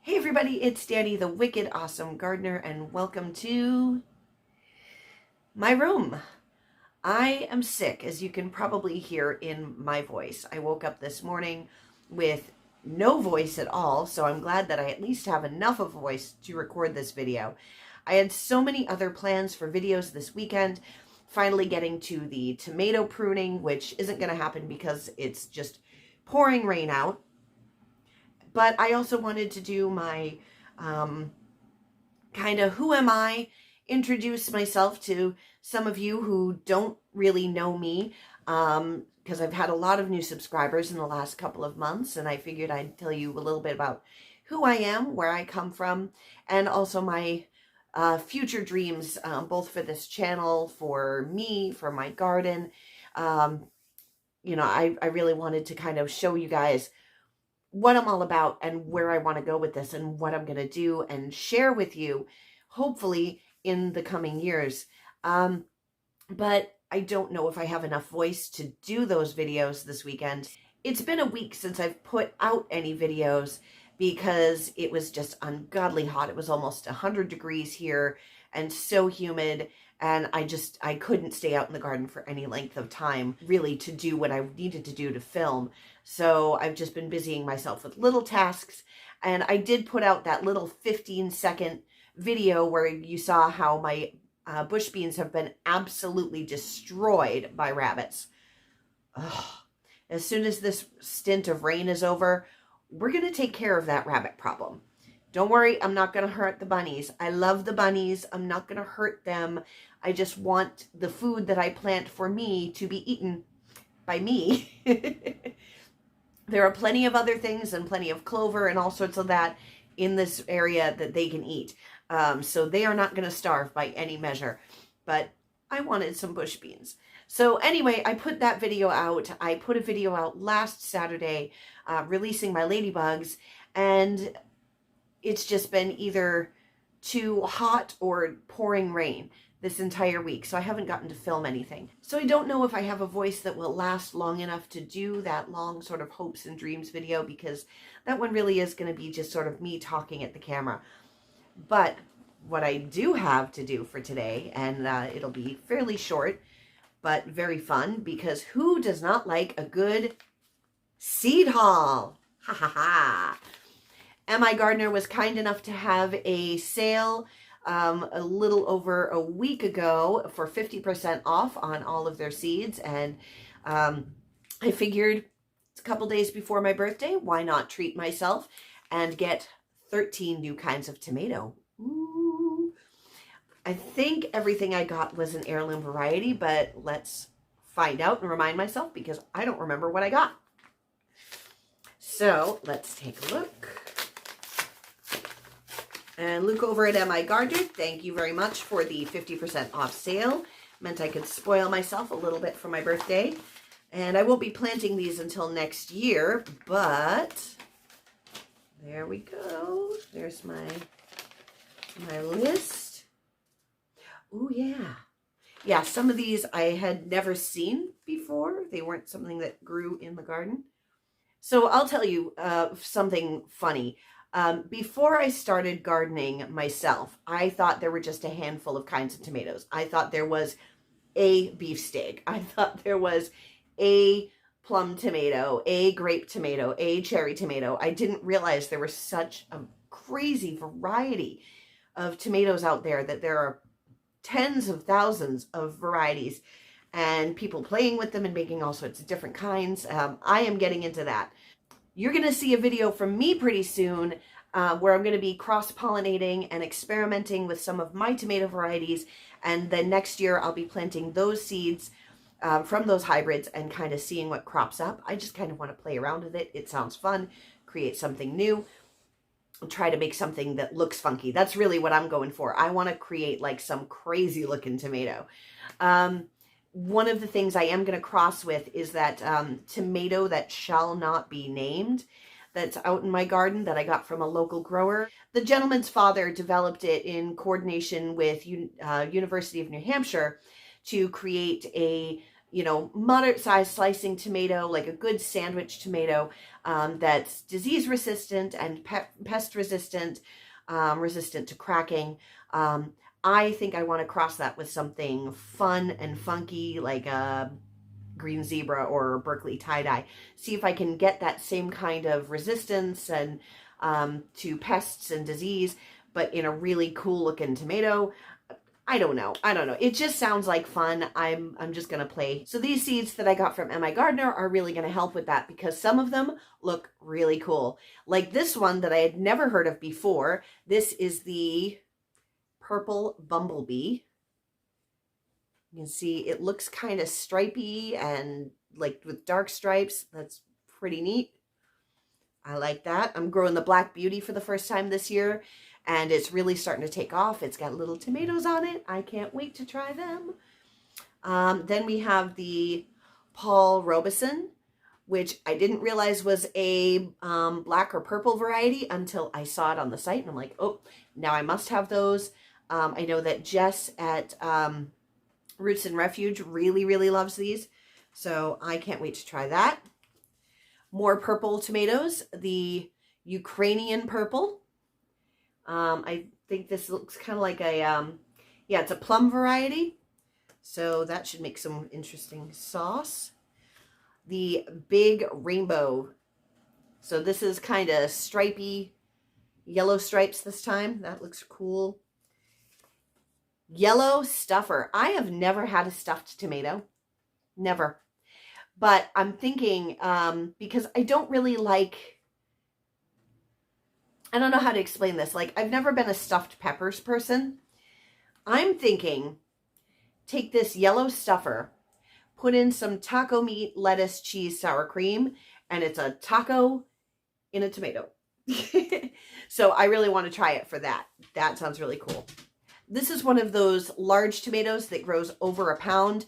Hey everybody, it's Danny, the Wicked Awesome Gardener, and welcome to my room. I am sick, as you can probably hear in my voice. I woke up this morning with no voice at all, so I'm glad that I at least have enough of a voice to record this video. I had so many other plans for videos this weekend, finally getting to the tomato pruning, which isn't going to happen because it's just pouring rain out. But I also wanted to do my kind of who am I, introduce myself to some of you who don't really know me, because I've had a lot of new subscribers in the last couple of months, and I figured I'd tell you a little bit about who I am, where I come from, and also my future dreams, both for this channel, for me, for my garden. I really wanted to kind of show you guys what I'm all about and where I want to go with this and what I'm going to do and share with you, hopefully in the coming years. But I don't know if I have enough voice to do those videos this weekend. It's been a week since I've put out any videos because it was just ungodly hot. It was almost 100 degrees here and so humid. And I couldn't stay out in the garden for any length of time, really, to do what I needed to do to film. So I've just been busying myself with little tasks. And I did put out that little 15-second video where you saw how my bush beans have been absolutely destroyed by rabbits. Ugh. As soon as this stint of rain is over, we're going to take care of that rabbit problem. Don't worry, I'm not going to hurt the bunnies. I love the bunnies. I'm not going to hurt them. I just want the food that I plant for me to be eaten by me. There are plenty of other things and plenty of clover and all sorts of that in this area that they can eat. So they are not going to starve by any measure. But I wanted some bush beans. So anyway, I put that video out. I put a video out last Saturday releasing my ladybugs, and it's just been either too hot or pouring rain this entire week, so I haven't gotten to film anything. So I don't know if I have a voice that will last long enough to do that long sort of hopes and dreams video, because that one really is going to be just sort of me talking at the camera. But what I do have to do for today, and it'll be fairly short, but very fun, because who does not like a good seed haul? Ha ha ha! MIgardener was kind enough to have a sale a little over a week ago for 50% off on all of their seeds. And I figured it's a couple days before my birthday, why not treat myself and get 13 new kinds of tomato. Ooh. I think everything I got was an heirloom variety, but let's find out and remind myself, because I don't remember what I got. So let's take a look. And look over at MIgardener. Thank you very much for the 50% off sale. Meant I could spoil myself a little bit for my birthday. And I won't be planting these until next year, but there we go. There's my list. Oh yeah. Yeah, some of these I had never seen before. They weren't something that grew in the garden. So I'll tell you something funny. Before I started gardening myself, I thought there were just a handful of kinds of tomatoes. I thought there was a beefsteak. I thought there was a plum tomato, a grape tomato, a cherry tomato. I didn't realize there was such a crazy variety of tomatoes out there, that there are tens of thousands of varieties and people playing with them and making all sorts of different kinds. I am getting into that. You're going to see a video from me pretty soon where I'm going to be cross-pollinating and experimenting with some of my tomato varieties. And then next year I'll be planting those seeds from those hybrids and kind of seeing what crops up. I just kind of want to play around with it. It sounds fun. Create something new. Try to make something that looks funky. That's really what I'm going for. I want to create like some crazy looking tomato. One of the things I am going to cross with is that tomato that shall not be named that's out in my garden that I got from a local grower. The gentleman's father developed it in coordination with University of New Hampshire to create a you know, moderate sized slicing tomato, like a good sandwich tomato, that's disease resistant and pest resistant, resistant to cracking. I think I want to cross that with something fun and funky, like a green zebra or Berkeley tie-dye. See if I can get that same kind of resistance and to pests and disease, but in a really cool looking tomato. I don't know. It just sounds like fun. I'm just going to play. So these seeds that I got from MIgardener are really going to help with that, because some of them look really cool. Like this one that I had never heard of before. This is the purple bumblebee. You can see it looks kind of stripy and like with dark stripes. That's pretty neat. I like that. I'm growing the Black Beauty for the first time this year, and it's really starting to take off. It's got little tomatoes on it. I can't wait to try them. Then we have the Paul Robeson, which I didn't realize was a black or purple variety until I saw it on the site. And I'm like, oh, now I must have those. I know that Jess at Roots and Refuge really, really loves these. So I can't wait to try that. More purple tomatoes, the Ukrainian purple. I think this looks kind of like a, yeah, it's a plum variety. So that should make some interesting sauce. The big rainbow. So this is kind of stripy, yellow stripes this time. That looks cool. Yellow stuffer. I have never had a stuffed tomato. Never. But I'm thinking, because I don't really like, I don't know how to explain this. Like, I've never been a stuffed peppers person. I'm thinking, take this yellow stuffer, put in some taco meat, lettuce, cheese, sour cream, and it's a taco in a tomato. So I really want to try it for that. That sounds really cool. This is one of those large tomatoes that grows over a pound.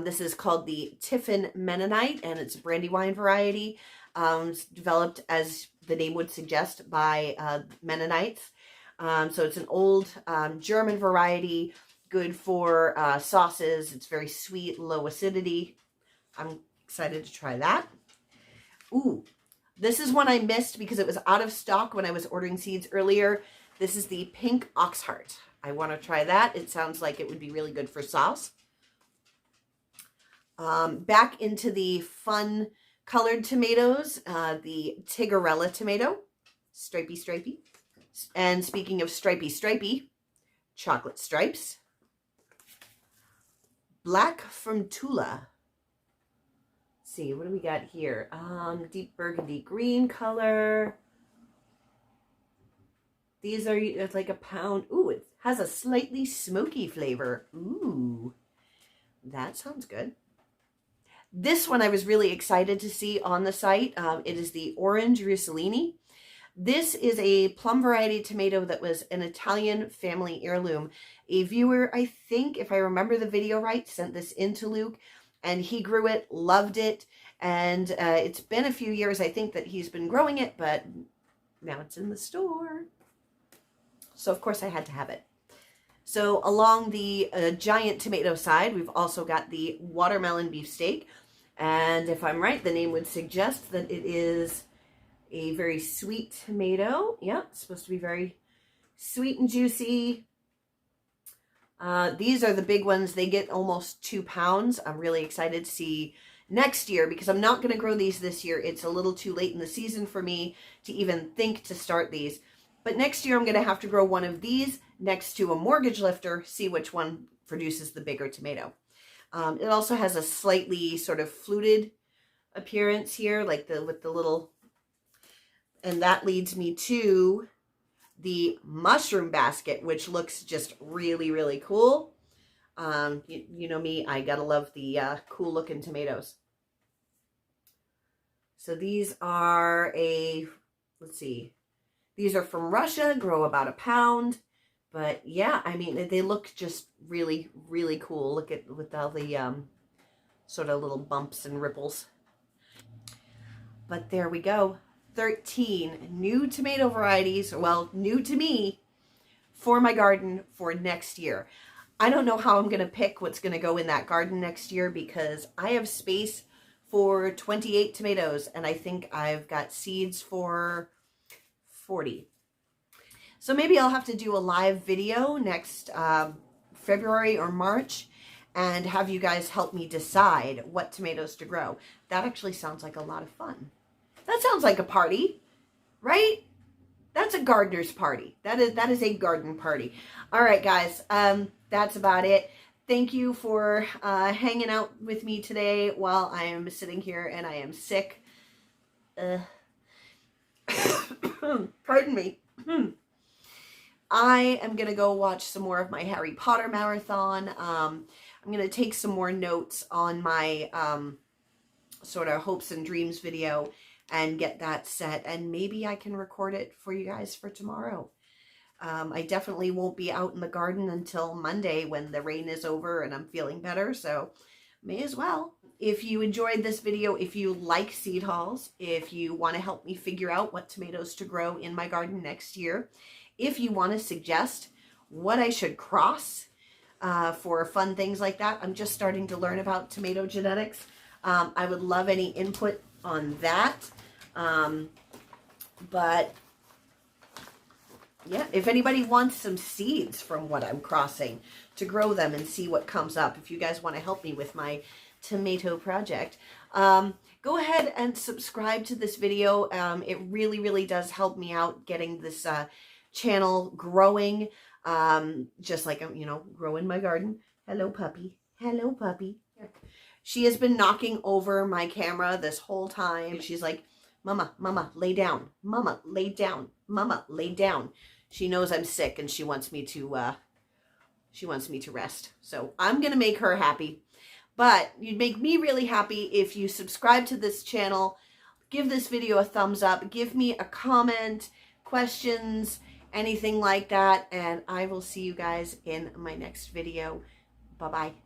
This is called the Tiffin Mennonite, and it's a brandywine variety. It's developed, as the name would suggest, by Mennonites. So it's an old German variety, good for sauces. It's very sweet, low acidity. I'm excited to try that. Ooh, this is one I missed because it was out of stock when I was ordering seeds earlier. This is the pink oxheart. I want to try that. It sounds like it would be really good for sauce. Back into the fun colored tomatoes, the Tigarella tomato, stripy. And speaking of stripy, chocolate stripes. Black from Tula. Let's see, what do we got here? Deep burgundy green color. These are like a pound. Ooh, it has a slightly smoky flavor. Ooh, that sounds good. This one I was really excited to see on the site. It is the Orange Rossellini. This is a plum variety tomato that was an Italian family heirloom. A viewer, I think, if I remember the video right, sent this in to Luke, and he grew it, loved it, and it's been a few years, I think, that he's been growing it, but now it's in the store. So, of course, I had to have it. So, along the giant tomato side, we've also got the watermelon beefsteak. And if I'm right, the name would suggest that it is a very sweet tomato. Yeah, it's supposed to be very sweet and juicy. These are the big ones. They get almost 2 pounds. I'm really excited to see next year because I'm not going to grow these this year. It's a little too late in the season for me to even think to start these. But next year I'm going to have to grow one of these next to a mortgage lifter, see which one produces the bigger tomato. It also has a slightly sort of fluted appearance here, like with the little, and that leads me to the mushroom basket, which looks just really, really cool. You know me, I gotta love the cool looking tomatoes. So these are let's see, these are from Russia, grow about 1 pound. But yeah, I mean, they look just really, really cool. Look at with all the sort of little bumps and ripples. But there we go. 13 new tomato varieties, well, new to me, for my garden for next year. I don't know how I'm going to pick what's going to go in that garden next year because I have space for 28 tomatoes and I think I've got seeds for 40. So maybe I'll have to do a live video next February or March and have you guys help me decide what tomatoes to grow. That actually sounds like a lot of fun. That sounds like a party, right? That's a gardener's party. That is a garden party. All right, guys, that's about it. Thank you for hanging out with me today while I am sitting here and I am sick. Pardon me. I am going to go watch some more of my Harry Potter marathon. I'm going to take some more notes on my sort of hopes and dreams video and get that set. And maybe I can record it for you guys for tomorrow. I definitely won't be out in the garden until Monday when the rain is over and I'm feeling better. So may as well. If you enjoyed this video, if you like seed hauls, if you want to help me figure out what tomatoes to grow in my garden next year, if you want to suggest what I should cross for fun things like that, I'm just starting to learn about tomato genetics. I would love any input on that. But yeah, if anybody wants some seeds from what I'm crossing to grow them and see what comes up, if you guys want to help me with my tomato project, go ahead and subscribe to this video. It really, really does help me out getting this channel growing, just like, you know, growing my garden. Hello, puppy. Hello, puppy. She has been knocking over my camera this whole time. She's like, Mama, Mama, lay down. Mama, lay down. Mama, lay down. She knows I'm sick and she wants me to rest. So I'm going to make her happy. But you'd make me really happy if you subscribe to this channel, give this video a thumbs up, give me a comment, questions, anything like that. And I will see you guys in my next video. Bye-bye.